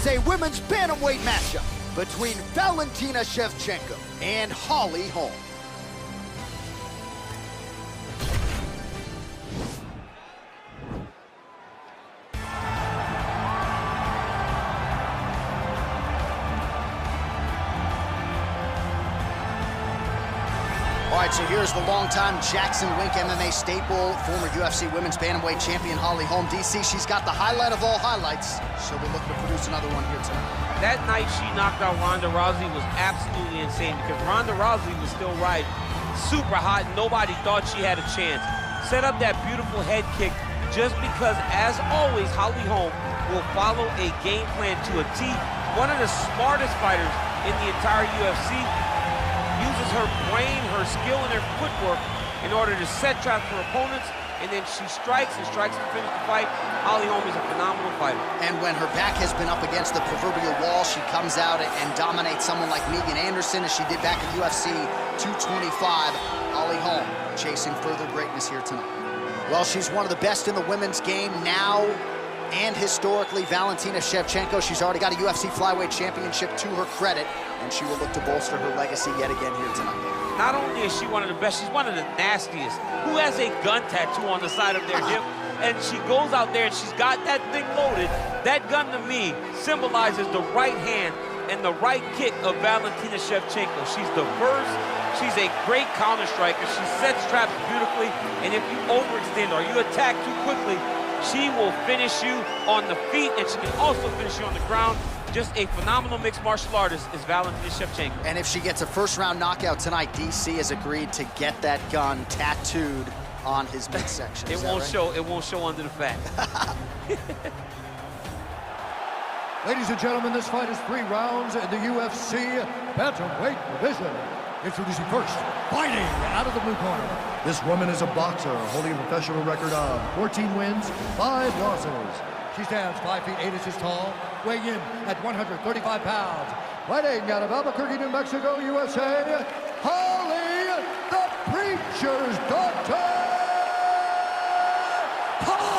a women's bantamweight matchup between Valentina Shevchenko and Holly Holm. All right, so here's the longtime Jackson Wink MMA staple, former UFC women's bantamweight champion Holly Holm. DC, she's got the highlight of all highlights. She'll be looking to produce another one here tonight. That night she knocked out Ronda Rousey was absolutely insane because Ronda Rousey was still riding super hot. Nobody thought she had a chance. Set up that beautiful head kick just because, as always, Holly Holm will follow a game plan to a T. One of the smartest fighters in the entire UFC. Uses her brain, her skill, and her footwork in order to set traps for opponents, and then she strikes and strikes to finish the fight. Holly Holm is a phenomenal fighter. And when her back has been up against the proverbial wall, she comes out and dominates someone like Megan Anderson, as she did back at UFC 225. Holly Holm chasing further greatness here tonight. Well, she's one of the best in the women's game now and historically. Valentina Shevchenko, she's already got a UFC flyweight championship to her credit, and she will look to bolster her legacy yet again here tonight. Not only is she one of the best, she's one of the nastiest. Who has a gun tattoo on the side of their hip, and she goes out there and she's got that thing loaded. That gun, to me, symbolizes the right hand and the right kick of Valentina Shevchenko. She's diverse, she's a great counter striker, she sets traps beautifully, and if you overextend or you attack too quickly, she will finish you on the feet, and she can also finish you on the ground. Just a phenomenal mixed martial artist is Valentina Shevchenko. And if she gets a first-round knockout tonight, DC has agreed to get that gun tattooed on his midsection. It won't show. It won't show under the fat. Ladies and gentlemen, this fight is 3 rounds in the UFC bantamweight division. Introducing first, fighting out of the blue corner. This woman is a boxer holding a professional record of 14 wins, 5 losses. She stands 5 feet 8 inches tall, weighing in at 135 pounds. Fighting out of Albuquerque, New Mexico, USA, Holly the Preacher's Daughter Holm!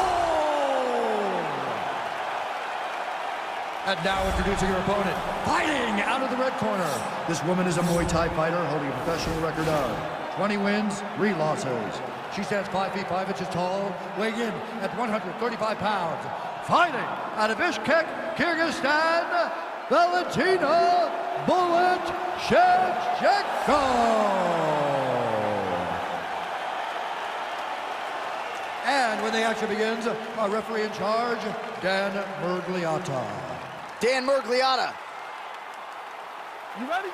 And now introducing her opponent, fighting out of the red corner. This woman is a Muay Thai fighter holding a professional record of 20 wins, 3 losses. She stands 5 feet 5 inches tall, weighing in at 135 pounds. Fighting out of Bishkek, Kyrgyzstan, Valentina "Bullet" Shevchenko. And when the action begins, our referee in charge, Dan Murgliata. Dan Murgliata. You ready?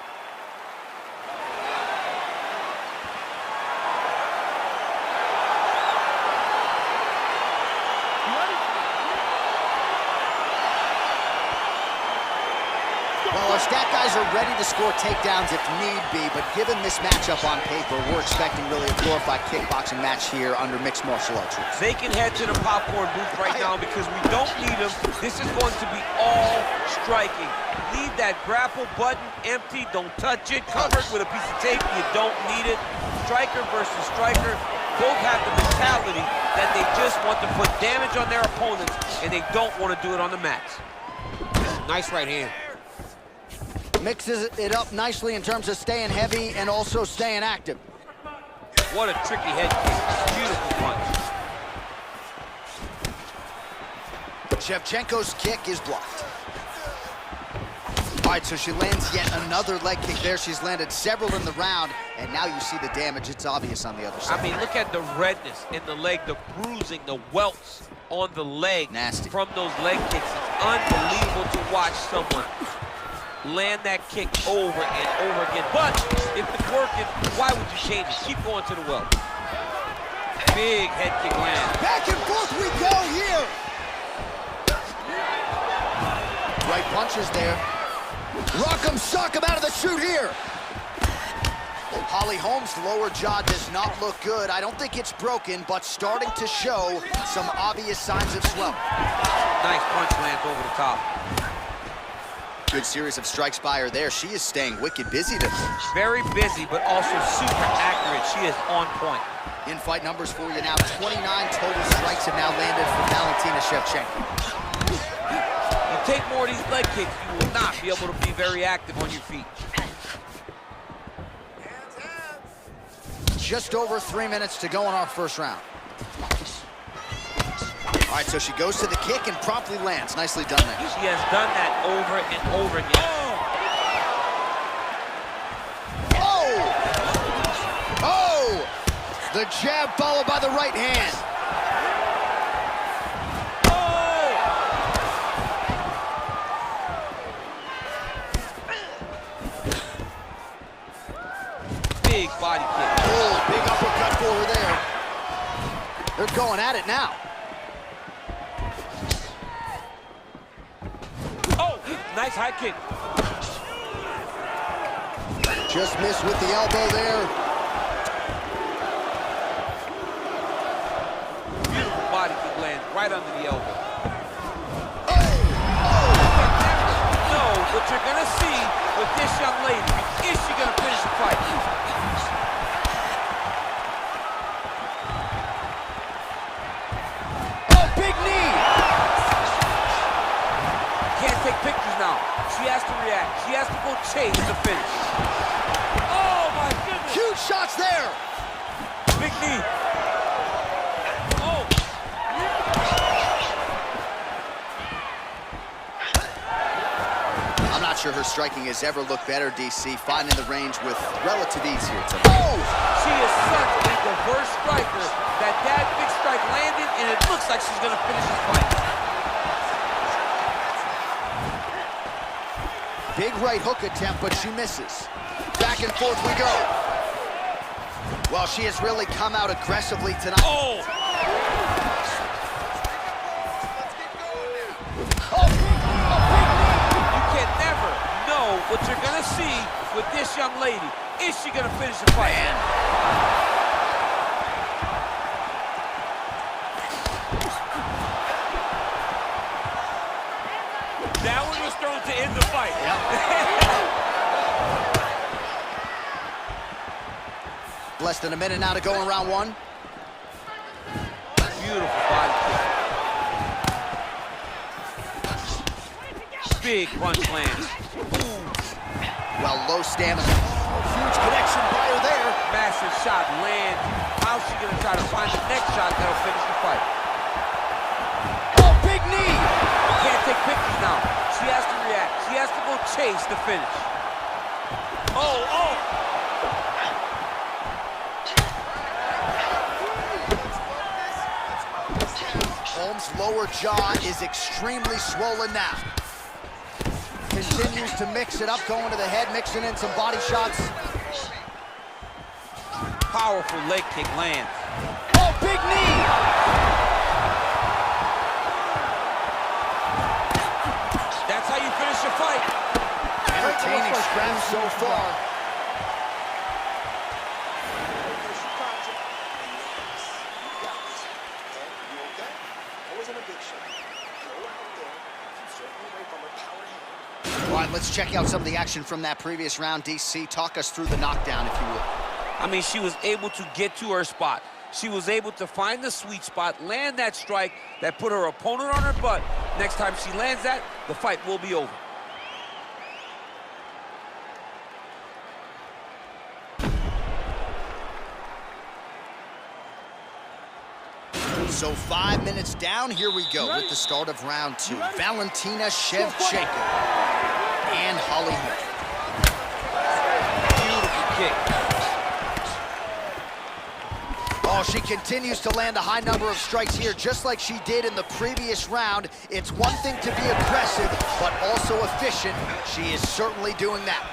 Well, our stat guys are ready to score takedowns if need be, but given this matchup on paper, we're expecting really a glorified kickboxing match here under mixed martial arts rules. They can head to the popcorn booth right now because we don't need them. This is going to be all striking. Leave that grapple button empty, don't touch it, cover it with a piece of tape, you don't need it. Striker versus striker, both have the mentality that they just want to put damage on their opponents and they don't want to do it on the mats. Nice right hand. Mixes it up nicely in terms of staying heavy and also staying active. What a tricky head kick. Beautiful punch. Shevchenko's kick is blocked. All right, so she lands yet another leg kick there. She's landed several in the round, and now you see the damage. It's obvious on the other side. I mean, look at the redness in the leg, the bruising, the welts on the leg. Nasty. From those leg kicks. It's unbelievable to watch someone land that kick over and over again. But if it's working, why would you change it? Keep going to the well. Big head kick land. Back and forth we go here. Right punches there. Rock 'em, sock 'em out of the chute here. Holly Holm's lower jaw does not look good. I don't think it's broken, but starting to show some obvious signs of swelling. Nice punch lands over the top. Good series of strikes by her there. She is staying wicked busy today. Very busy, but also super accurate. She is on point. In-fight numbers for you now. 29 total strikes have now landed for Valentina Shevchenko. You take more of these leg kicks, you will not be able to be very active on your feet. Just over 3 minutes to go in our first round. All right, so she goes to the kick and promptly lands. Nicely done there. She has done that over and over again. Oh! The jab followed by the right hand. Big body kick. Oh, big uppercut for her there. They're going at it now. Oh, nice high kick. Just missed with the elbow there. Beautiful body kick lands right under the elbow. Oh! No, what you're gonna see with this young lady, is she gonna finish the fight? Oh, big knee! Can't take pictures now. She has to react. She has to go chase the finish. Oh my goodness! Huge shots there! Big knee. Oh! I'm not sure her striking has ever looked better, DC, finding the range with relative ease here tonight. Oh! She is such a diverse striker that big strike landed, and it looks like she's gonna finish this fight. Big right hook attempt, but she misses. Back and forth we go. Well, she has really come out aggressively tonight. Oh! You can never know what you're gonna see with this young lady. Is she gonna finish the fight? That one was thrown to end the fight. Less than a minute now to go in round one. Beautiful body kick. Big punch lands. Well, low stamina. Huge connection by her there. Massive shot lands. How's she gonna try to find the next shot that'll finish the fight? Oh, big knee! Can't take pictures now. She has to react. She has to go chase the finish. Oh! Holmes' lower jaw is extremely swollen now. Continues to mix it up, going to the head, mixing in some body shots. Powerful leg kick lands. Oh, big knee! That's how you finish a fight. Entertaining scrap so far. All right, let's check out some of the action from that previous round. DC, talk us through the knockdown, if you will. I mean, she was able to get to her spot. She was able to find the sweet spot, land that strike that put her opponent on her butt. Next time she lands that, the fight will be over. So 5 minutes down, here we go with the start of round two. Valentina Shevchenko and Holly Holm. Beautiful kick. Oh, she continues to land a high number of strikes here, just like she did in the previous round. It's one thing to be aggressive, but also efficient. She is certainly doing that.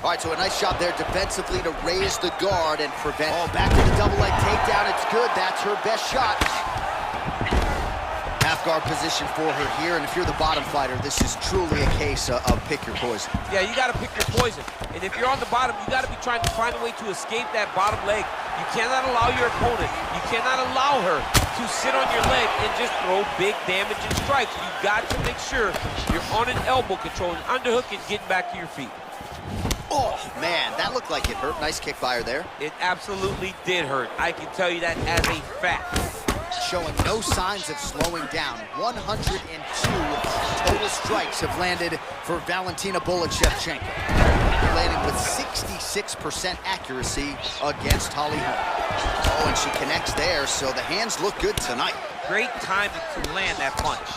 All right, so a nice job there defensively to raise the guard and prevent. Oh, back to the double leg takedown. It's good. That's her best shot. Half guard position for her here, and if you're the bottom fighter, this is truly a case of pick your poison. Yeah, you got to pick your poison. And if you're on the bottom, you got to be trying to find a way to escape that bottom leg. You cannot allow your opponent, you cannot allow her to sit on your leg and just throw big damaging strikes. You got to make sure you're on an elbow control, an underhook, and getting back to your feet. Oh, man, that looked like it hurt. Nice kick by her there. It absolutely did hurt. I can tell you that as a fact. showing no signs of slowing down. 102 total strikes have landed for Valentina Shevchenko, landing with 66% accuracy against Holly Holm. Oh, and she connects there, so the hands look good tonight. Great timing to land that punch.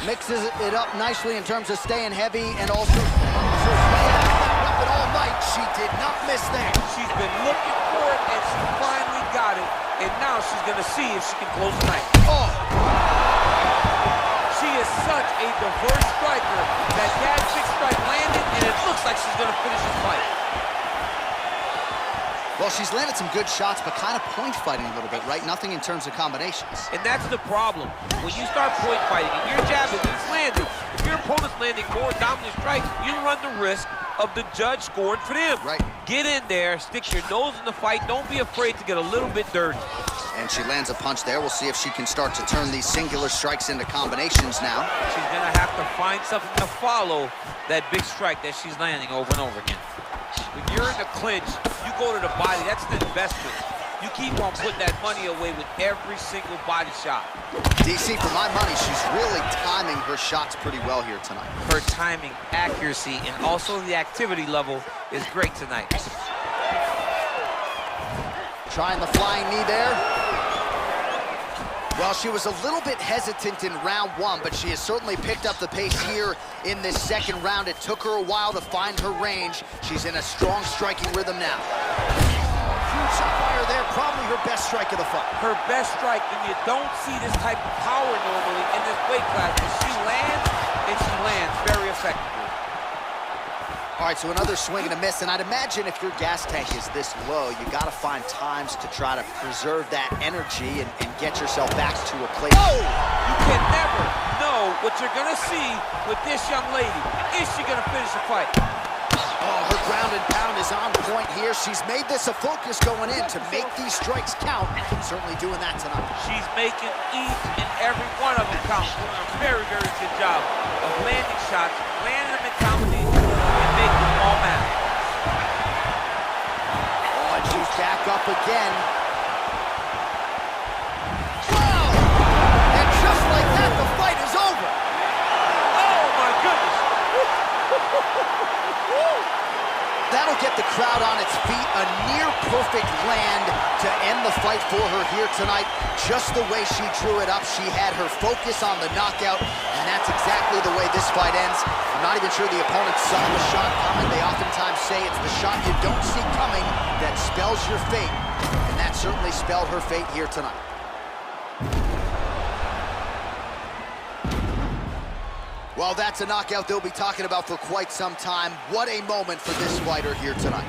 Mixes it up nicely in terms of staying heavy and also weapon all night. She did not miss there. She's been looking for it, and she finally got it. And now she's going to see if she can close the night. Oh! She is such a diverse striker that big strike landed, and it looks like she's going to finish this fight. Well, she's landed some good shots, but kind of point fighting a little bit, right? Nothing in terms of combinations. And that's the problem. When you start point fighting and you're jabbing and it's landing, if your opponent's landing more dominant strikes, you run the risk of the judge scoring for them. Right. Get in there, stick your nose in the fight. Don't be afraid to get a little bit dirty. And she lands a punch there. We'll see if she can start to turn these singular strikes into combinations now. She's going to have to find something to follow that big strike that she's landing over and over again. When you're in the clinch, you go to the body. That's the investment. You keep on putting that money away with every single body shot. DC, for my money, she's really timing her shots pretty well here tonight. Her timing, accuracy, and also the activity level is great tonight. Trying the flying knee there. Well, she was a little bit hesitant in round one, but she has certainly picked up the pace here in this second round. It took her a while to find her range. She's in a strong striking rhythm now. Huge shot fire there, probably her best strike of the fight. Her best strike, and you don't see this type of power normally in this weight class, but she lands, and she lands very effectively. All right, so another swing and a miss, and I'd imagine if your gas tank is this low, you gotta find times to try to preserve that energy and get yourself back to a place. Oh! You can never know what you're gonna see with this young lady. Is she gonna finish the fight? Oh, her ground and pound is on point here. She's made this a focus going in to make these strikes count. Certainly doing that tonight. She's making each and every one of them count. Doing a very, very good job of landing shots, landing them in combination, and making them all matter. Oh, and she's back up again. Wow! And just like that, the fight is over. Oh, my goodness. That'll get the crowd on its feet. A near-perfect land to end the fight for her here tonight. Just the way she drew it up, she had her focus on the knockout, and that's exactly the way this fight ends. I'm not even sure the opponent saw the shot coming. They oftentimes say it's the shot you don't see coming that spells your fate, and that certainly spelled her fate here tonight. Well, that's a knockout they'll be talking about for quite some time. What a moment for this fighter here tonight.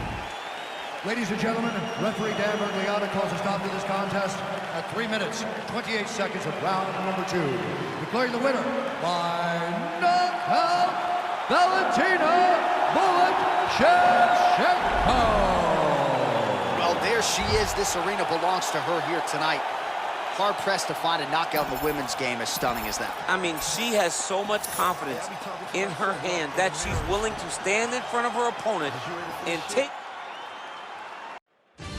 Ladies and gentlemen, referee Dan Bergliata calls a stop to this contest at 3 minutes, 28 seconds of round number 2. Declaring the winner by knockout, Valentina Shevchenko. Well, there she is. This arena belongs to her here tonight. Hard-pressed to find a knockout in the women's game as stunning as that. I mean, she has so much confidence in her hand that she's willing to stand in front of her opponent and take...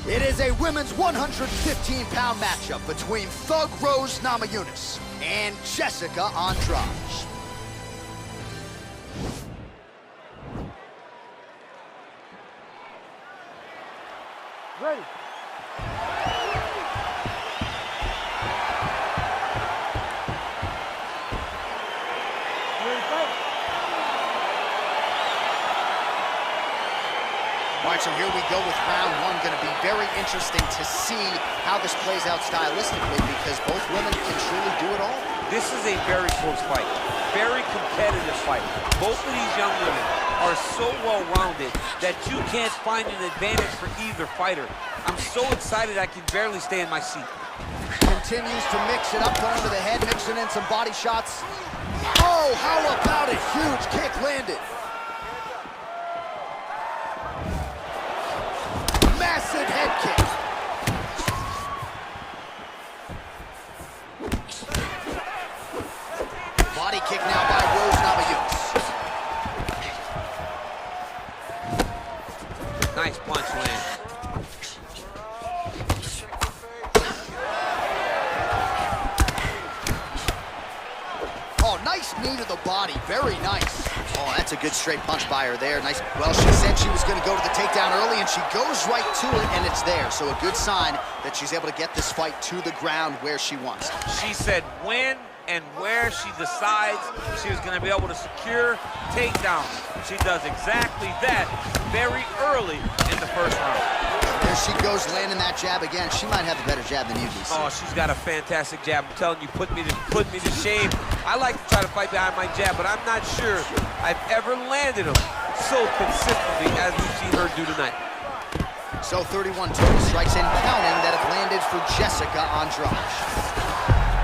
It is a women's 115-pound matchup between Thug Rose Namajunas and Jessica Andrade. Ready. All right, so here we go with round one. Going to be very interesting to see how this plays out stylistically because both women can truly do it all. This is a very close fight, very competitive fight. Both of these young women are so well-rounded that you can't find an advantage for either fighter. I'm so excited I can barely stay in my seat. Continues to mix it up, going to the head, mixing in some body shots. Oh, how about it? Huge kick landed. Massive head kick. Body kick now by Rose Namajunas. Nice punch land. knee to the body. Very nice. Oh, that's a good straight punch by her there. Nice. Well, she said she was going to go to the takedown early, and she goes right to it, and it's there. So a good sign that she's able to get this fight to the ground where she wants. She said when and where she decides she was going to be able to secure takedowns. She does exactly that very early in the first round. There she goes, landing that jab again. She might have a better jab than you, DC. Oh, she's got a fantastic jab. I'm telling you, put me to shame. I like to try to fight behind my jab, but I'm not sure I've ever landed them so consistently as we've seen her do tonight. So 31 total strikes and counting that have landed for Jessica Andrade.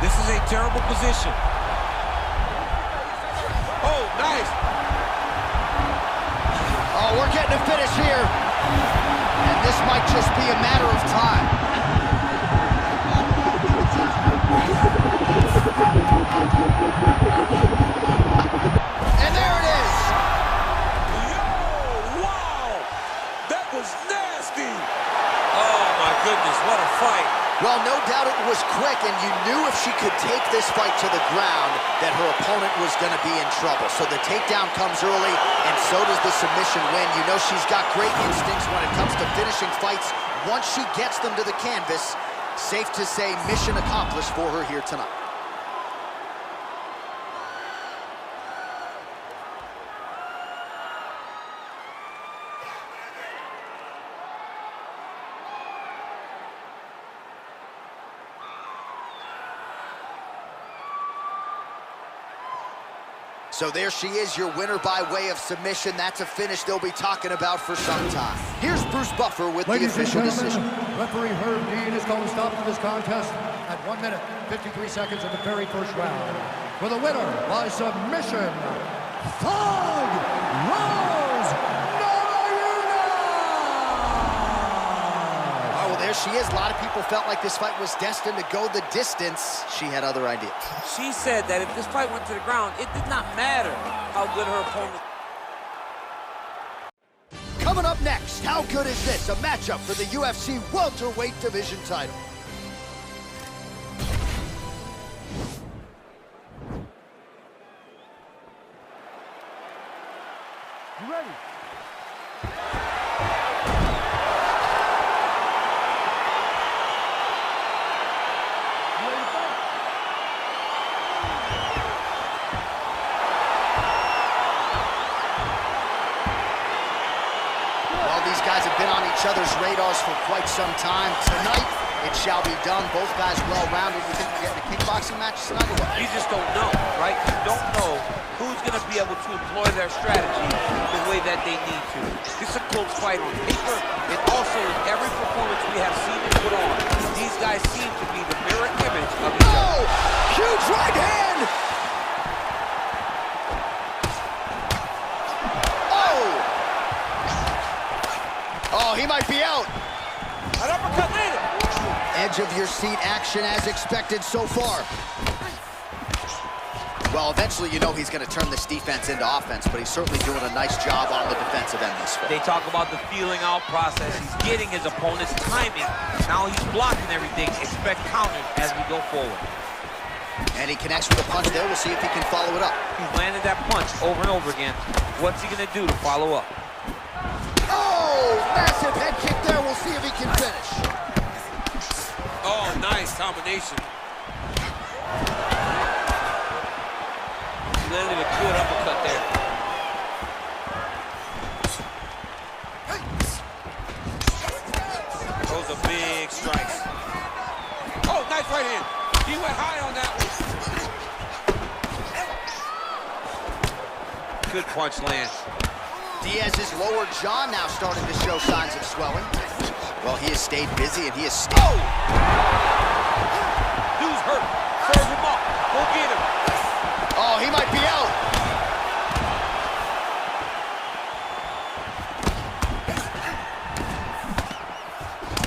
This is a terrible position. Oh, nice. Oh, we're getting a finish here. And this might just be a matter of time. And there it is. Yo, wow. That was nasty. Oh, my goodness, what a fight. Well, no doubt it was quick, and you knew if she could take this fight to the ground that her opponent was going to be in trouble. So the takedown comes early, and so does the submission win. You know she's got great instincts when it comes to finishing fights. Once she gets them to the canvas, safe to say mission accomplished for her here tonight. So there she is, your winner by way of submission. That's a finish they'll be talking about for some time. Here's Bruce Buffer with the official decision. Referee Herb Dean is going to stop this contest at 1 minute, 53 seconds of the very first round. For the winner by submission, Thug Rose Namajunas! Oh, well, there she is. A lot of people felt like this fight was destined to go the distance. She had other ideas. She said that if this fight went to the ground, it did not matter how good her opponent. Coming up next, how good is this? A matchup for the UFC Welterweight division title. You ready? These guys have been on each other's radars for quite some time. Tonight, it shall be done. Both guys well-rounded. You think we're getting a kickboxing match tonight or what? You just don't know, right? You don't know who's going to be able to employ their strategy the way that they need to. This is a close fight on paper, and also in every performance we have seen them put on. These guys seem to be the mirror image of each other. Huge right hand! Oh, he might be out. An uppercut later. Edge of your seat action as expected so far. Well, eventually you know he's going to turn this defense into offense, but he's certainly doing a nice job on the defensive end this far. They talk about the feeling out process. He's getting his opponent's timing. Now he's blocking everything. Expect counters as we go forward. And he connects with a punch there. We'll see if he can follow it up. He's landed that punch over and over again. What's he going to do to follow up? Massive head kick there. We'll see if he can finish. Oh, nice combination. He landed a good uppercut there. Those are big strikes. Oh, nice right hand. He went high on that one. Good punch land. Diaz's lower jaw now starting to show signs of swelling. Well, he has stayed busy and he has Oh! Dude's hurt. Serve him up. Go get him. Oh, he might be out.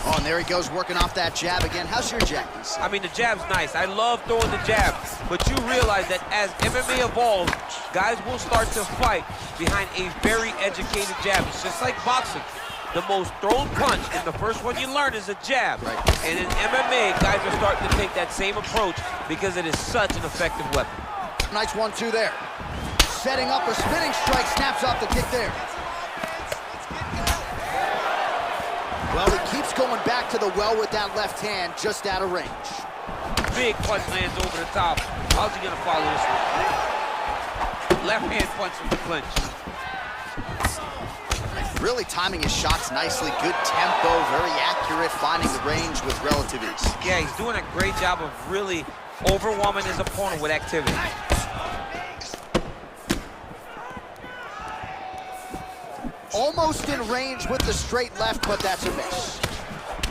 Oh, and there he goes working off that jab again. How's your jab? I mean, the jab's nice. I love throwing the jab. But you realize that as MMA evolves, guys will start to fight behind a very educated jab. It's just like boxing. The most thrown punch and the first one you learn is a jab. Right. And in MMA, guys are starting to take that same approach because it is such an effective weapon. Nice 1-2 there. Setting up a spinning strike, snaps off the kick there. Well, he keeps going back to the well with that left hand, just out of range. Big punch lands over the top. How's he gonna follow this one? Left hand punch from the clinch. Really timing his shots nicely. Good tempo, very accurate, finding the range with relative ease. Yeah, he's doing a great job of really overwhelming his opponent with activity. Almost in range with the straight left, but that's a miss.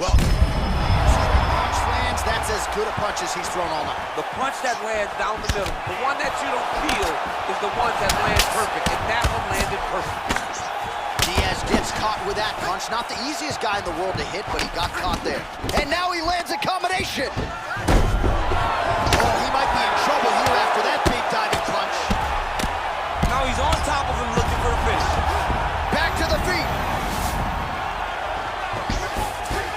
Well, punch lands. That's as good a punch as he's thrown all night. The punch that lands down the middle, the one that you don't feel is the one that lands perfect, and that one landed perfect. Diaz gets caught with that punch. Not the easiest guy in the world to hit, but he got caught there. And now he lands a combination. Oh, he might be in trouble here after that big diving punch. Now he's on top of him looking for the finish. Back to the feet.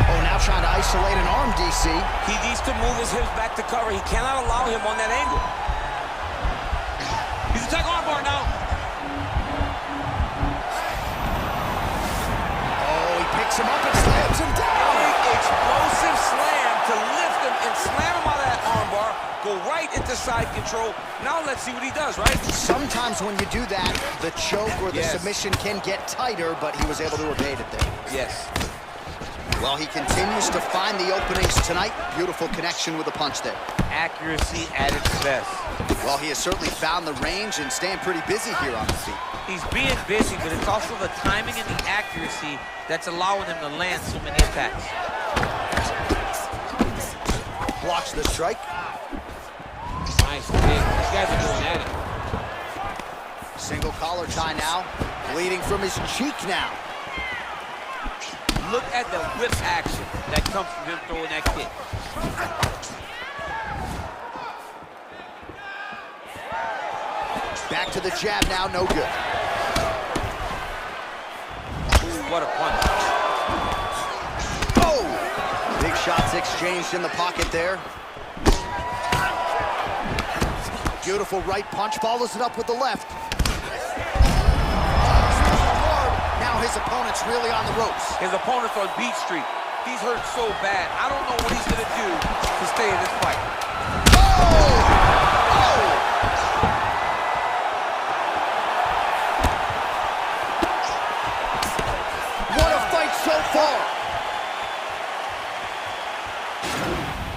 Oh, now trying to isolate an arm, DC. He needs to move his hips back to cover. He cannot allow him on that angle. He's attacking arm bar now. Oh, he picks him up and slams him down. Big explosive slam to lift him and slam him out of that arm bar. Go right into side control. Now let's see what he does, right? Sometimes when you do that, the choke or the submission can get tighter, but he was able to evade it there. Yes. Well, he continues to find the openings tonight. Beautiful connection with the punch there. Accuracy at its best. Well, he has certainly found the range and staying pretty busy here on the feet. He's being busy, but it's also the timing and the accuracy that's allowing him to land so many attacks. Blocks the strike. Nice big. These guys are going at it. Single collar tie now. Bleeding from his cheek now. Look at the whip action that comes from him throwing that kick. Back to the jab now, no good. Ooh, what a punch. Oh! Big shots exchanged in the pocket there. Beautiful right punch, follows it up with the left. Now his opponent's really on the ropes. His opponent's on Beat Street. He's hurt so bad. I don't know what he's gonna do to stay in this fight. What a fight so far!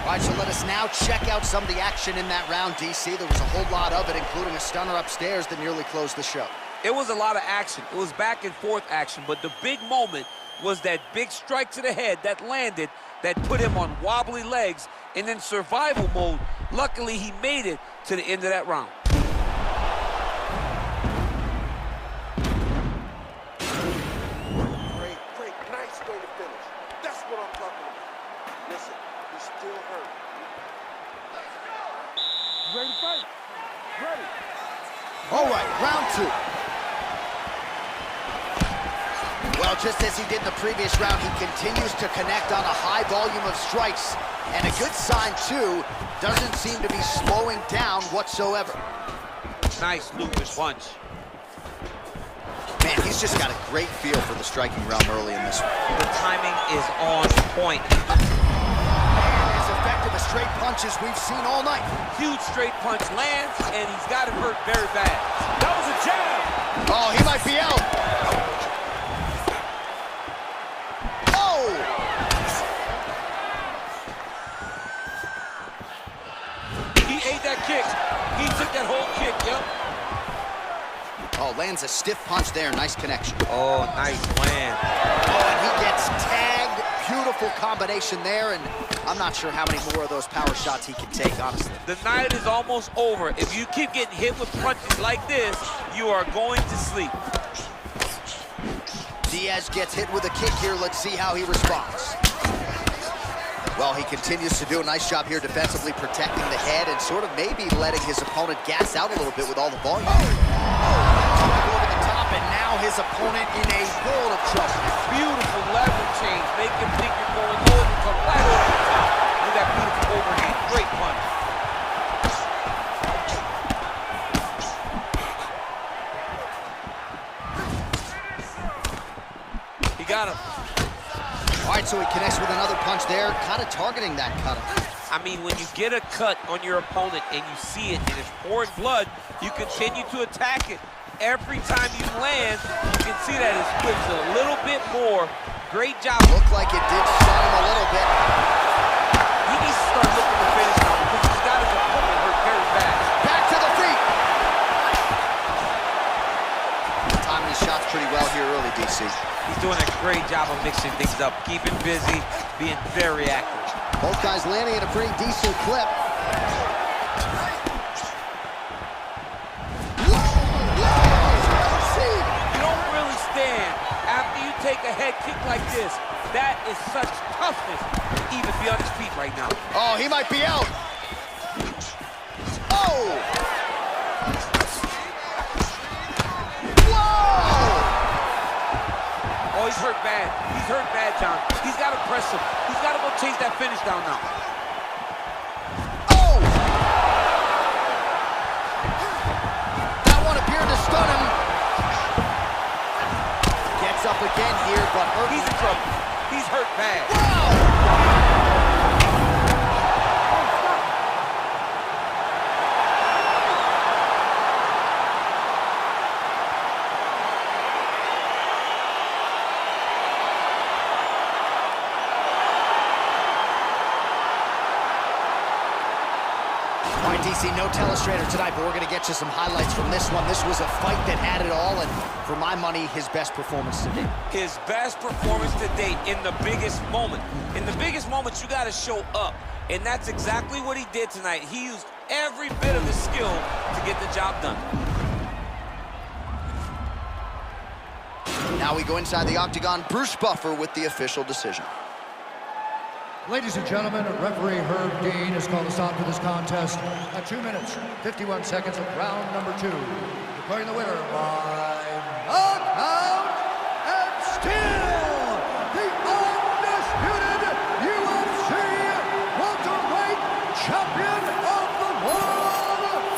All right, so let us now check out some of the action in that round, DC. There was a whole lot of it, including a stunner upstairs that nearly closed the show. It was a lot of action. It was back and forth action, but the big moment was that big strike to the head that landed, that put him on wobbly legs, and in survival mode, luckily he made it to the end of that round. Great, nice way to finish. That's what I'm talking about. Listen, he's still hurt. Ready to fight? Ready. All right, round two. Well, just as he did in the previous round, he continues to connect on a high volume of strikes. And a good sign, too, doesn't seem to be slowing down whatsoever. Nice lupus punch. Man, he's just got a great feel for the striking realm early in this one. The timing is on point. As effective as straight punches we've seen all night. Huge straight punch lands, and he's got it hurt very bad. That was a jab. Oh, he might be out. Oh! He ate that kick. He took that whole kick, yep. Oh, lands a stiff punch there. Nice connection. Oh, nice land. Oh, and he gets tagged. Beautiful combination there, and I'm not sure how many more of those power shots he can take, honestly. The night is almost over. If you keep getting hit with punches like this, you are going to sleep. Diaz gets hit with a kick here. Let's see how he responds. Well, he continues to do a nice job here defensively, protecting the head and sort of maybe letting his opponent gas out a little bit with all the volume. Over the top, and now his opponent in a world of trouble. Beautiful level change. Make him think you're going low and come right over the top with that beautiful overhand. Great punch. right, so he connects with another punch there, kind of targeting that cutter. I mean, when you get a cut on your opponent and you see it and it's pouring blood, you continue to attack it. Every time you land, you can see that it squibs a little bit more. Great job. Looked like it did stun him a little bit. He needs to start looking to finish now because he's got his opponent hurt very bad. Back to the feet. Timing his shots pretty well here early, DC. He's doing a great job of mixing things up, keeping busy, being very active. Both guys landing at a pretty decent clip. You don't really stand after you take a head kick like this. That is such toughness to even be on his feet right now. Oh, he might be out. Oh! Whoa! Oh, he's hurt bad. He's hurt bad, John. He's got to press him. He's got to go chase that finish down now. Oh! That one appeared to stun him. Gets up again here, but hurt. He's in trouble. He's hurt bad. Wow! All right, DC, no telestrator tonight, but we're going to get you some highlights from this one. This was a fight that had it all, and for my money, his best performance to date. His best performance to date in the biggest moment. In the biggest moments, you got to show up, and that's exactly what he did tonight. He used every bit of his skill to get the job done. Now we go inside the octagon. Bruce Buffer with the official decision. Ladies and gentlemen, referee Herb Dean has called a stop to this contest at 2 minutes, 51 seconds of round number 2. Declaring the winner by knockout and still the undisputed UFC welterweight champion of the world,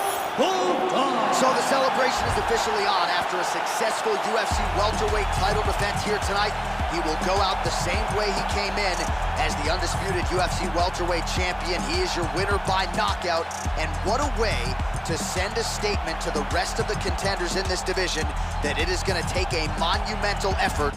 Tonton. So the celebration is officially on after a successful UFC welterweight title defense here tonight. He will go out the same way he came in as the undisputed UFC welterweight champion. He is your winner by knockout, and what a way to send a statement to the rest of the contenders in this division that it is going to take a monumental effort